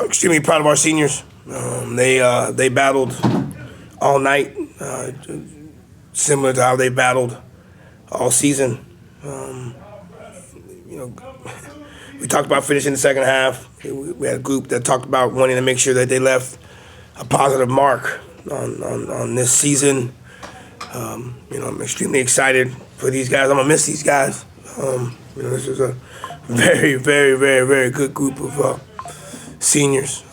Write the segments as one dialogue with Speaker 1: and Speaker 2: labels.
Speaker 1: Extremely proud of our seniors. They battled all night, similar to how they battled all season. We talked about finishing the second half. We had a group that talked about wanting to make sure that they left a positive mark on this season. I'm extremely excited for these guys. I'm gonna miss these guys. This is a very, very, very, very good group of seniors.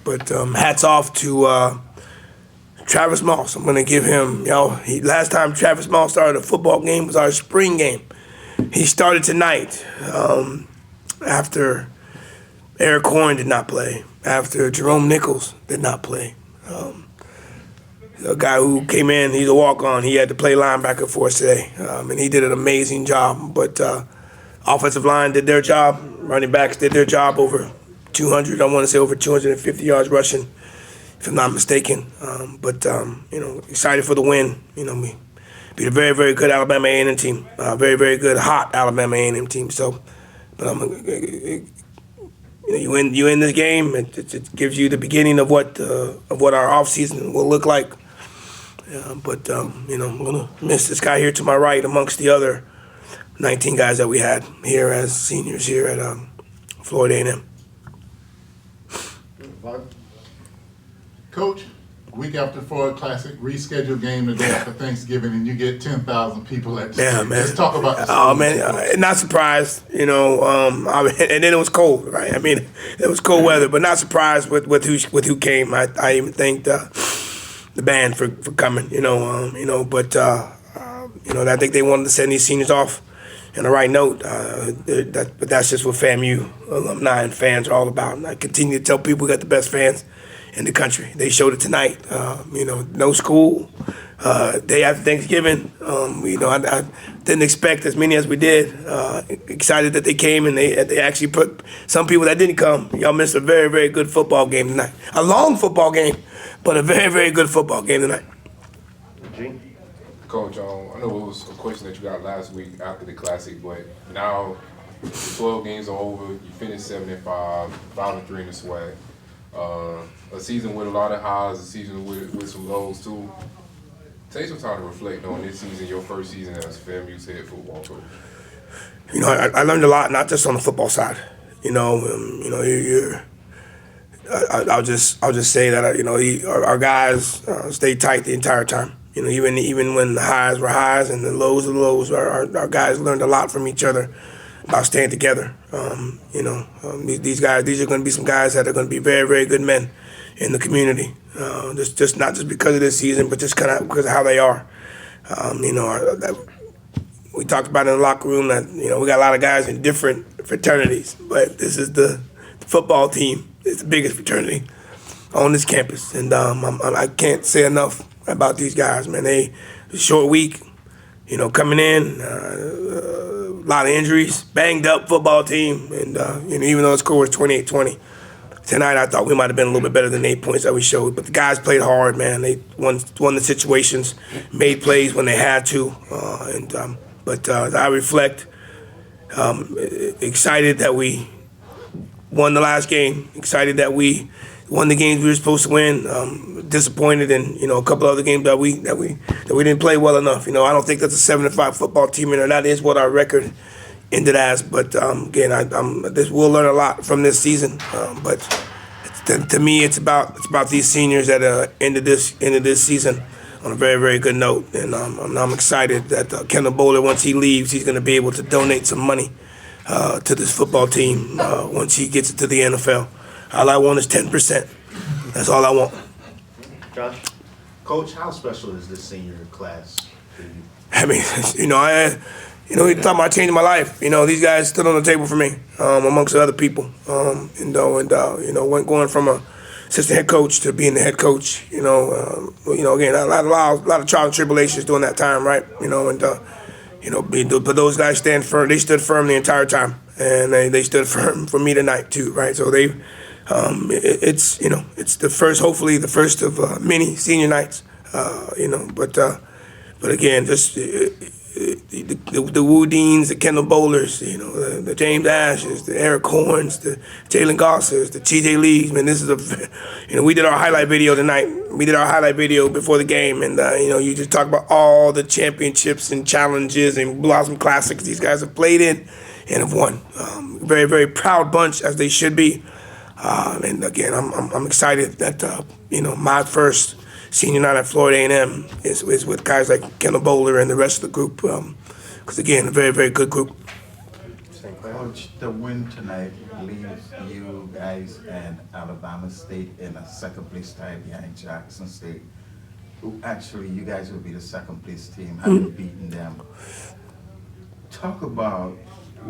Speaker 1: But hats off to Travis Moss. I'm gonna give him, last time Travis Moss started a football game was our spring game. He started tonight after Eric Horn did not play, after Jerome Nichols did not play. A guy who came in, he's a walk-on. He had to play linebacker for us today, and he did an amazing job. But offensive line did their job. Running backs did their job. Over 200, I want to say over 250 yards rushing, if I'm not mistaken. Excited for the win. We beat a very, very good Alabama A&M team. Very, very good, hot Alabama A&M team. So, but you win this game. It gives you the beginning of what our offseason will look like. I'm gonna miss this guy here to my right amongst the other 19 guys that we had here as seniors here at Florida A&M.
Speaker 2: Coach, week after Florida Classic, rescheduled game the day after Thanksgiving, and you get 10,000 people at the stadium. Man. Let's talk about this.
Speaker 1: Oh, man, not surprised, and then it was cold, right? I mean, it was cold weather, but not surprised with who came. I even thanked the band for coming, but I think they wanted to send these seniors off on the right note. But that's just what FAMU alumni and fans are all about. And I continue to tell people we got the best fans in the country. They showed it tonight. No school, day after Thanksgiving. I didn't expect as many as we did. Excited that they came, and they actually put some people that didn't come. Y'all missed a very, very good football game tonight. A long football game, but a very, very good football game tonight.
Speaker 3: Coach, I know it was a question that you got last week after the Classic, but now the 12 games are over. You finished 7-5, 5-3 in the SWAC. A season with a lot of highs, a season with some lows too. Take some time to reflect on this season, your first season as FAMU's head football coach.
Speaker 1: I learned a lot, not just on the football side. I'll just say that our guys stayed tight the entire time. Even when the highs were highs and the lows were lows, our guys learned a lot from each other about staying together. These guys, these are going to be some guys that are going to be very, very good men in the community. Just not just because of this season, but just kind of because of how they are. We talked about in the locker room that we got a lot of guys in different fraternities, but this is the football team. It's the biggest fraternity on this campus, and I can't say enough about these guys, man. They short week, coming in, a lot of injuries, banged up football team, and even though the score was 28-20, tonight I thought we might have been a little bit better than the 8 points that we showed. But the guys played hard, man. They won the situations, made plays when they had to, but as I reflect, excited that we won the last game, excited that we won the games we were supposed to win. Disappointed in a couple other games that we didn't play well enough. I don't think that's a 7-5 football team, and that is what our record ended as. But again, we'll learn a lot from this season. But to me, it's about these seniors that ended this season on a very, very good note, and I'm excited that Kendall Bohler, once he leaves, he's going to be able to donate some money to this football team once he gets it to the NFL. All I want is 10%. That's all I want.
Speaker 4: Josh? Coach, how special is this senior class for you?
Speaker 1: I mean, you're talking about changing my life. These guys stood on the table for me, amongst other people. Went going from a assistant head coach to being the head coach. Again, a lot of trials and tribulations during that time, right? But those guys stand firm. They stood firm the entire time, and they stood firm for me tonight too, right? So it's the first, hopefully the first of many senior nights, but again, just the Wu Deans, the Kendall Bohlers, the James Ashes, the Eric Horns, the Jalen Gossers, the TJ Lees. Man, this is we did our highlight video tonight. We did our highlight video before the game, and you just talk about all the championships and challenges and Blossom Classics these guys have played in and have won. Very, very proud bunch, as they should be. And again, I'm excited that my first senior night at Florida A&M is with guys like Kendall Bohler and the rest of the group. Because again, a very, very good group.
Speaker 5: Coach, the win tonight leaves you guys and Alabama State in a second place tie behind Jackson State. Actually, you guys will be the second place team, having beaten them. Talk about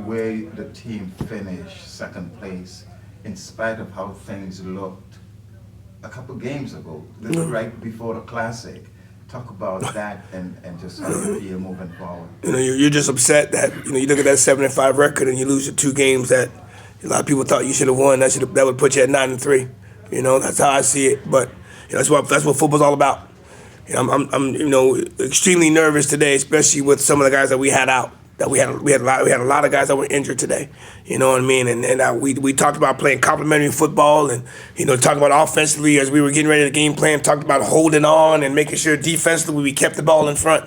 Speaker 5: where the team finished second place in spite of how things looked a couple games ago, right before the Classic. Talk about that and just how you feel moving forward.
Speaker 1: You're just upset that you look at that 7-5 record and you lose the 2 games that a lot of people thought you should have won. That would put you at 9-3. That's how I see it. But that's what football's all about. I'm extremely nervous today, especially with some of the guys that we had out. That we had a lot of guys that were injured today. You know what I mean? And we talked about playing complementary football and talking about offensively as we were getting ready to game plan. Talked about holding on and making sure defensively we kept the ball in front.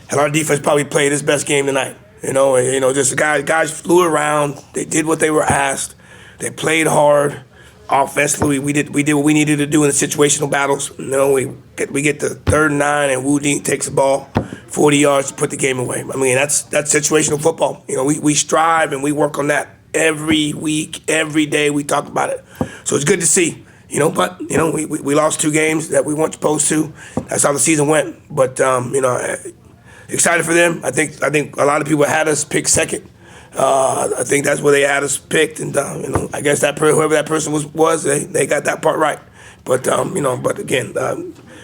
Speaker 1: And our defense probably played its best game tonight. Just guys flew around. They did what they were asked. They played hard. Offensively, we did what we needed to do in the situational battles. We get to 3rd and 9, and Wu Ding takes the ball 40 yards to put the game away. I mean, that's situational football. We strive and we work on that every week, every day. We talk about it, so it's good to see. But we lost 2 games that we weren't supposed to. That's how the season went. But excited for them. I think a lot of people had us pick second. I think that's where they had us picked, and I guess whoever that person was, they got that part right. But but again,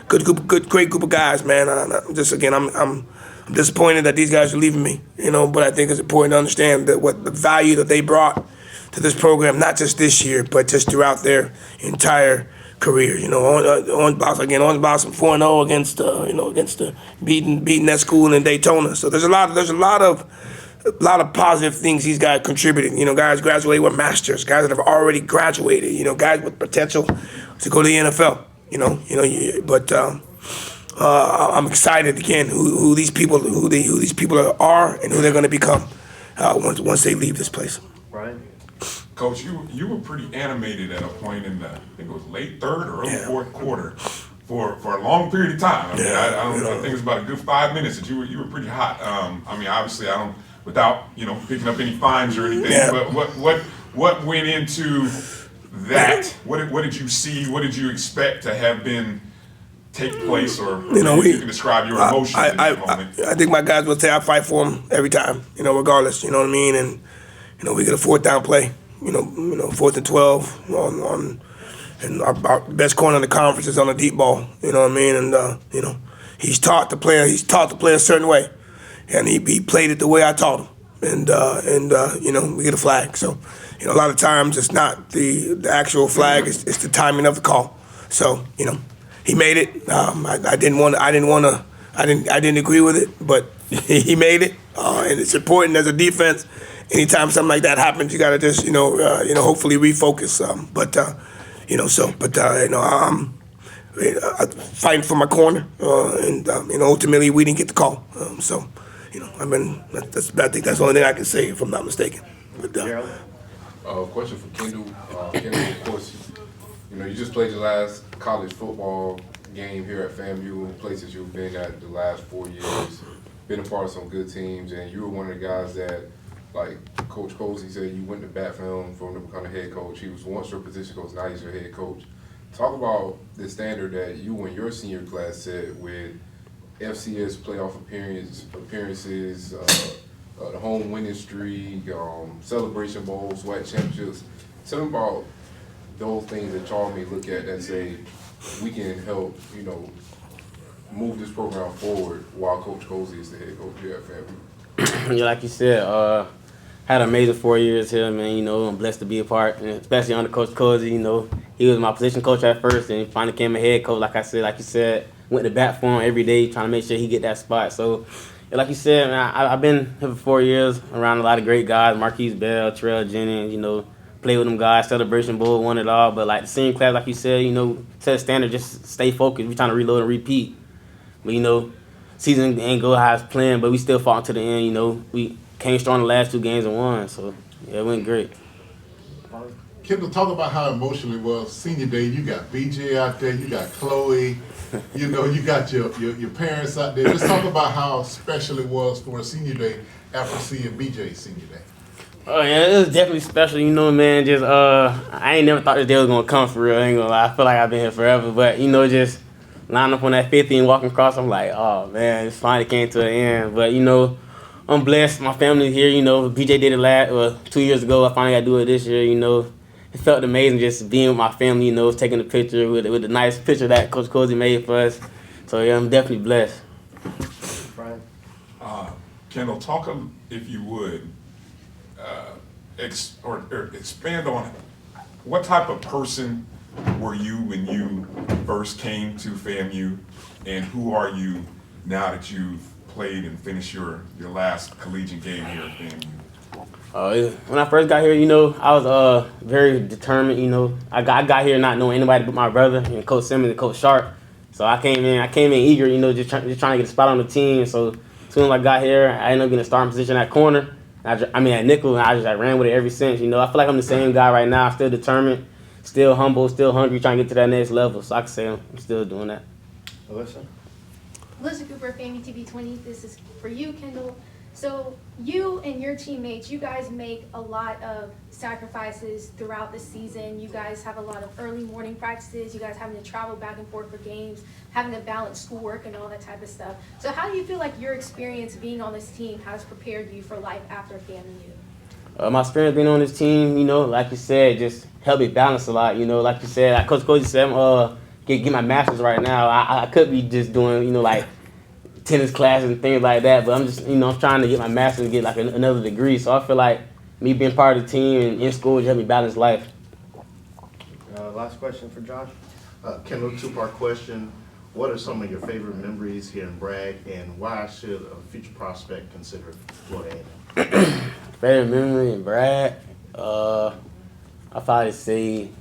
Speaker 1: great group of guys, man. I'm disappointed that these guys are leaving me, But I think it's important to understand that what the value that they brought to this program, not just this year, but just throughout their entire career. Orange Blossom 4-0 against beating that school in Daytona. So there's a lot of positive things these guys contributed. Guys graduated with masters, guys that have already graduated. Guys with potential to go to the NFL. But I'm excited again who these people are and who they're going to become once they leave this place.
Speaker 4: Right.
Speaker 6: Coach, you were pretty animated at a point in the, I think it was late 3rd or early 4th quarter for a long period of time. I think it was about a good 5 minutes that you were pretty hot. Obviously I don't, without picking up any fines or anything, but what went into that? What did you see? What did you expect to have been take place, or you can describe your emotions in that moment?
Speaker 1: I think my guys will say I fight for them every time, regardless. You know what I mean? And we get a 4th down play, 4th and 12 on and our best corner in the conference is on a deep ball. You know what I mean? And he's taught to play a certain way, and he played it the way I taught him. And we get a flag. So a lot of times it's not the actual flag; it's the timing of the call. So he made it. I didn't agree with it, but he made it, and it's important as a defense. Anytime something like that happens, you got to just hopefully refocus. I'm fighting for my corner, and ultimately we didn't get the call. I think that's the only thing I can say if I'm not mistaken. But,
Speaker 3: question for Kendall. Kendall, of course, you just played your last college football game here at FAMU, places you've been at the last 4 years, been a part of some good teams, and you were one of the guys that, like Coach Colzie said, you went to bat for him to become a head coach. He was once your position coach, now he's your head coach. Talk about the standard that you and your senior class set with FCS playoff appearances, the home winning streak, Celebration Bowl, SWAC championships. Tell me about those things that y'all may look at that say we can help, move this program forward while Coach Colzie is the head coach here at FAMU.
Speaker 7: Like you said, had an amazing 4 years here, man. I'm blessed to be a part, and especially under Coach Colzie. He was my position coach at first, and he finally became a head coach. Like you said, went to bat for him every day, trying to make sure he get that spot. So, like you said, man, I've been here for 4 years, around a lot of great guys, Marquise Bell, Terrell Jennings, you know, play with them guys, Celebration Bowl, won it all. But like the senior class, like you said, you know, set a standard, just stay focused. We trying to reload and repeat. But you know, season ain't go how it's planned, but we still fought to the end. You know, we came strong the last 2 games and won. So yeah, it went great.
Speaker 2: Kendall, talk about how emotional it was. Senior day, you got BJ out there, you got Chloe, you know, you got your parents out there. Just talk about how special it was for a senior day after seeing BJ's senior day.
Speaker 7: Oh yeah, it was definitely special. You know, man, just I ain't never thought this day was gonna come for real. I ain't gonna lie. I feel like I've been here forever, but you know, just lining up on that 50 and walking across, I'm like, oh man, it's finally came to an end. But you know, I'm blessed. My family's here. You know, BJ did it 2 years ago. I finally got to do it this year. You know, it felt amazing just being with my family. You know, taking a picture with the nice picture that Coach Colzie made for us. So yeah, I'm definitely blessed.
Speaker 4: Brian?
Speaker 6: Kendall, talk, if you would, expand on what type of person were you when you first came to FAMU, and who are you now that you've played and finished your last collegiate game here at FAMU?
Speaker 7: When I first got here, you know, I was very determined. You know, I got here not knowing anybody but my brother and Coach Simmons and Coach Sharp. So I came in eager, you know, just trying to get a spot on the team. So as soon as I got here, I ended up getting a starting position at corner. At nickel, and I ran with it ever since. You know, I feel like I'm the same guy right now. Still determined, still humble, still hungry, trying to get to that next level. So I can say I'm still doing that.
Speaker 4: Alyssa?
Speaker 8: Alyssa Cooper, FAMU TV 20. This is for you, Kendall. So you and your teammates, you guys make a lot of sacrifices throughout the season. You guys have a lot of early morning practices. You guys having to travel back and forth for games, having to balance schoolwork and all that type of stuff. So how do you feel like your experience being on this team has prepared you for life after FAMU?
Speaker 7: My experience being on this team, you know, like you said, just helped me balance a lot. You know, like you said, like Coach Colzie said, I'm get my master's right now. I could be just doing, you know, like tennis classes and things like that, but I'm just, you know, I'm trying to get my master's and get like another degree. So I feel like me being part of the team and in school just helped me balance life.
Speaker 4: Last question for Josh.
Speaker 5: Kendall, 2-part question. What are some of your favorite memories here in Bragg, and why should a future prospect consider Florida A&M?
Speaker 7: Favorite memory in Bragg? I probably say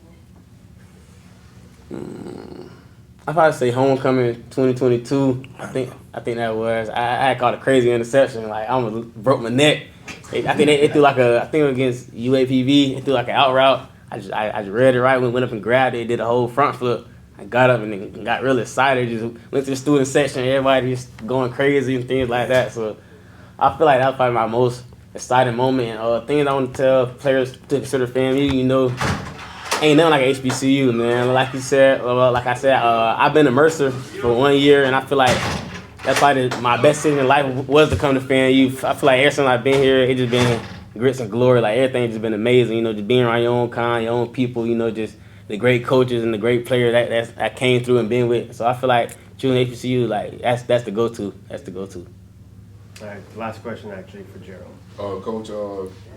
Speaker 7: homecoming 2022. I think that was. I had caught a crazy interception. Like I almost broke my neck. I think they threw against UAPB. They threw like an out route. I just read it right. Went up and grabbed it. Did a whole front flip. I got up and got really excited. Just went to the student section. Everybody just going crazy and things like that. So I feel like that was probably my most exciting moment. And things I want to tell players to consider FAMU, you know, ain't nothing like HBCU, man. Like you said, I've been a Mercer for 1 year, and I feel like that's probably my best season in life was to come to FAMU. I feel like ever since I've been here, it's just been grits and glory. Like everything's just been amazing. You know, just being around your own kind, your own people. You know, just the great coaches and the great players that came through and been with. So I feel like choosing HBCU, like that's the go-to. That's the go-to.
Speaker 4: All right, last question actually for Gerald.
Speaker 3: Coach,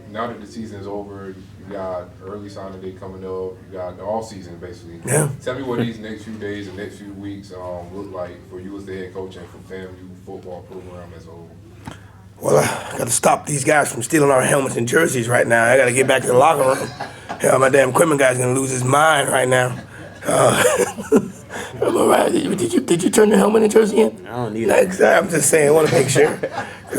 Speaker 3: now that the season is over, you got early signing day coming up. You got the off season basically.
Speaker 1: Yeah.
Speaker 3: Tell me what these next few days and next few weeks look like for you as the head coach and for FAMU football program as a whole.
Speaker 1: Well, I got to stop these guys from stealing our helmets and jerseys right now. I got to get back to the locker room. Hell, my damn equipment guy's gonna lose his mind right now. Did you turn the helmet and jersey in?
Speaker 7: I don't need that.
Speaker 1: Exactly. I'm just saying. I want to make sure.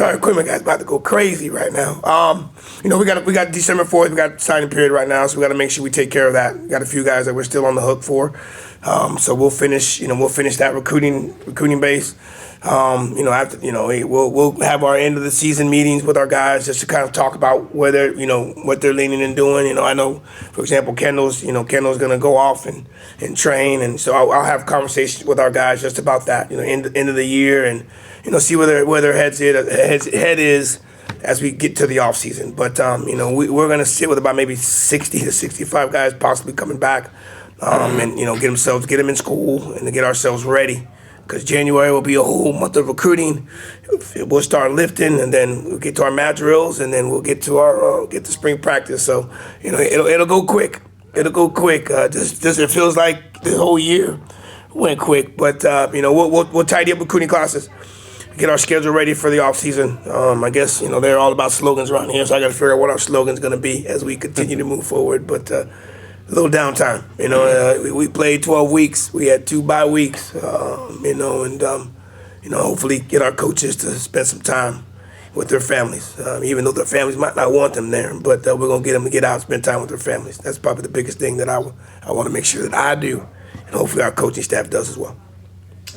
Speaker 1: Our equipment guy's about to go crazy right now. You know, we got December 4th. We got signing period right now, so we got to make sure we take care of that. We got a few guys that we're still on the hook for. So we'll finish. You know, we'll finish that recruiting base. You know, after, you know, we'll have our end of the season meetings with our guys just to kind of talk about whether, you know, what they're leaning and doing. You know, I know, for example, Kendall's gonna go off and train, and so I'll have conversations with our guys just about that. You know, end of the year, and you know, see where their head is as we get to the off season. But you know, we're gonna sit with about maybe 60 to 65 guys possibly coming back, and you know, get them in school and to get ourselves ready. Because January will be a whole month of recruiting. We'll start lifting, and then we'll get to our mat drills, and then we'll get to our spring practice. So, you know, it'll go quick. It'll go quick. Just it feels like the whole year went quick. But you know, we'll tidy up recruiting classes. get our schedule ready for the offseason. I guess, they're all about slogans around here, so I got to figure out what our slogan's going to be as we continue to move forward. But a little downtime. We played 12 weeks. We had 2 bye weeks, hopefully get our coaches to spend some time with their families, even though their families might not want them there. But we're going to get them to get out and spend time with their families. That's probably the biggest thing that I want to make sure that I do, and hopefully our coaching staff does as well.